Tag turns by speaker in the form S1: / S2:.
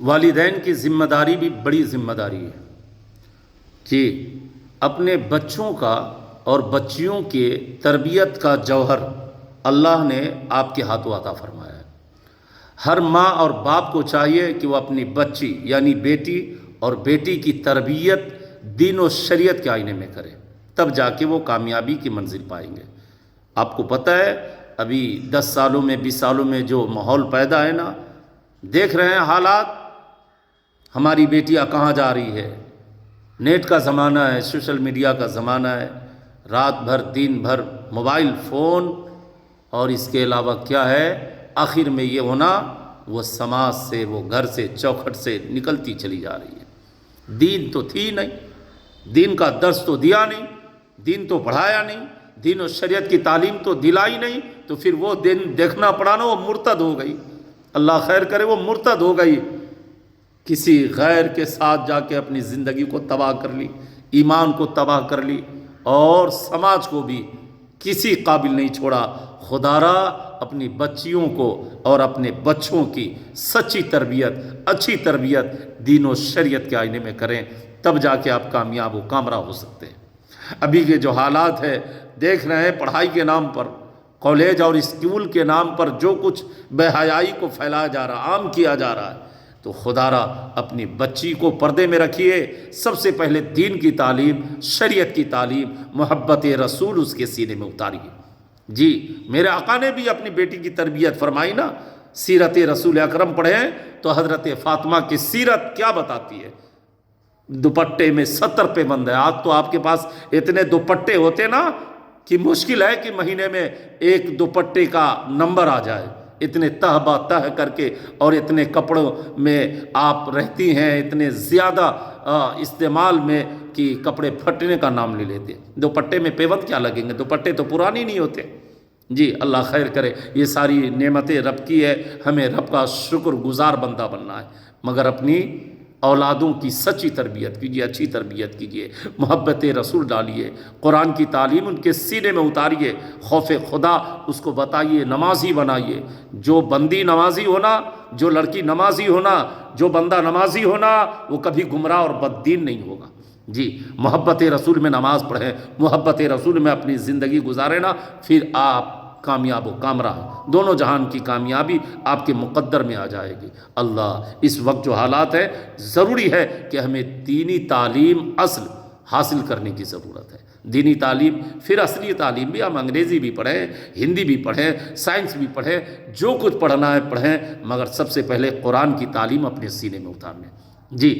S1: والدین کی ذمہ داری بھی بڑی ذمہ داری ہے کہ اپنے بچوں کا اور بچیوں کے تربیت کا جوہر اللہ نے آپ کے ہاتھوں عطا فرمایا ہے۔ ہر ماں اور باپ کو چاہیے کہ وہ اپنی بچی یعنی بیٹی اور بیٹی کی تربیت دین و شریعت کے آئینے میں کرے، تب جا کے وہ کامیابی کی منزل پائیں گے۔ آپ کو پتہ ہے ابھی 10 سالوں میں 20 سالوں میں جو ماحول پیدا ہے نا، دیکھ رہے ہیں حالات، ہماری بیٹیاں کہاں جا رہی ہے۔ نیٹ کا زمانہ ہے، سوشل میڈیا کا زمانہ ہے، رات بھر دن بھر موبائل فون، اور اس کے علاوہ کیا ہے، آخر میں یہ ہونا وہ سماج سے، وہ گھر سے، چوکھٹ سے نکلتی چلی جا رہی ہے۔ دین تو تھی نہیں، دین کا درس تو دیا نہیں، دین تو پڑھایا نہیں، دین و شریعت کی تعلیم تو دلائی نہیں، تو پھر وہ دین دیکھنا پڑا نا، وہ مرتد ہو گئی۔ اللہ خیر کرے، وہ مرتد ہو گئی، کسی غیر کے ساتھ جا کے اپنی زندگی کو تباہ کر لی، ایمان کو تباہ کر لی، اور سماج کو بھی کسی قابل نہیں چھوڑا۔ خدا را اپنی بچیوں کو اور اپنے بچوں کی سچی تربیت، اچھی تربیت دین و شریعت کے آئینے میں کریں، تب جا کے آپ کامیاب و کامرا ہو سکتے ہیں۔ ابھی کے جو حالات ہے دیکھ رہے ہیں، پڑھائی کے نام پر، کالج اور اسکول کے نام پر جو کچھ بے حیائی کو پھیلایا جا رہا، عام کیا جا رہا ہے، تو خدا را اپنی بچی کو پردے میں رکھیے۔ سب سے پہلے دین کی تعلیم، شریعت کی تعلیم، محبت رسول اس کے سینے میں اتاریے۔ جی میرے آقا نے بھی اپنی بیٹی کی تربیت فرمائی نا، سیرت رسول اکرم پڑھیں تو حضرت فاطمہ کی سیرت کیا بتاتی ہے۔ دوپٹے میں 70 پہ بند ہے۔ آج تو آپ کے پاس اتنے دوپٹے ہوتے نا کہ مشکل ہے کہ مہینے میں ایک دوپٹے کا نمبر آ جائے، اتنے تہ با تہ کر کے، اور اتنے کپڑوں میں آپ رہتی ہیں، اتنے زیادہ استعمال میں کہ کپڑے پھٹنے کا نام لے لیتے ہیں۔ دوپٹے میں پیوند کیا لگیں گے، دوپٹے تو پرانے نہیں ہوتے۔ جی اللہ خیر کرے، یہ ساری نعمتیں رب کی ہے، ہمیں رب کا شکر گزار بندہ بننا ہے، مگر اپنی اولادوں کی سچی تربیت کیجیے، اچھی تربیت کیجیے، محبت رسول ڈالیے، قرآن کی تعلیم ان کے سینے میں اتاریے، خوف خدا اس کو بتائیے، نمازی بنائیے۔ جو بندی نمازی ہونا، جو لڑکی نمازی ہونا، جو بندہ نمازی ہونا، وہ کبھی گمراہ اور بددین نہیں ہوگا۔ جی محبت رسول میں نماز پڑھیں، محبت رسول میں اپنی زندگی گزاریں نا، پھر آپ کامیاب و کامرا ہیں، دونوں جہان کی کامیابی آپ کے مقدر میں آ جائے گی۔ اللہ اس وقت جو حالات ہے، ضروری ہے کہ ہمیں دینی تعلیم اصل حاصل کرنے کی ضرورت ہے۔ دینی تعلیم، پھر اصلی تعلیم بھی، ہم انگریزی بھی پڑھیں، ہندی بھی پڑھیں، سائنس بھی پڑھیں، جو کچھ پڑھنا ہے پڑھیں، مگر سب سے پہلے قرآن کی تعلیم اپنے سینے میں اتارنے۔ جی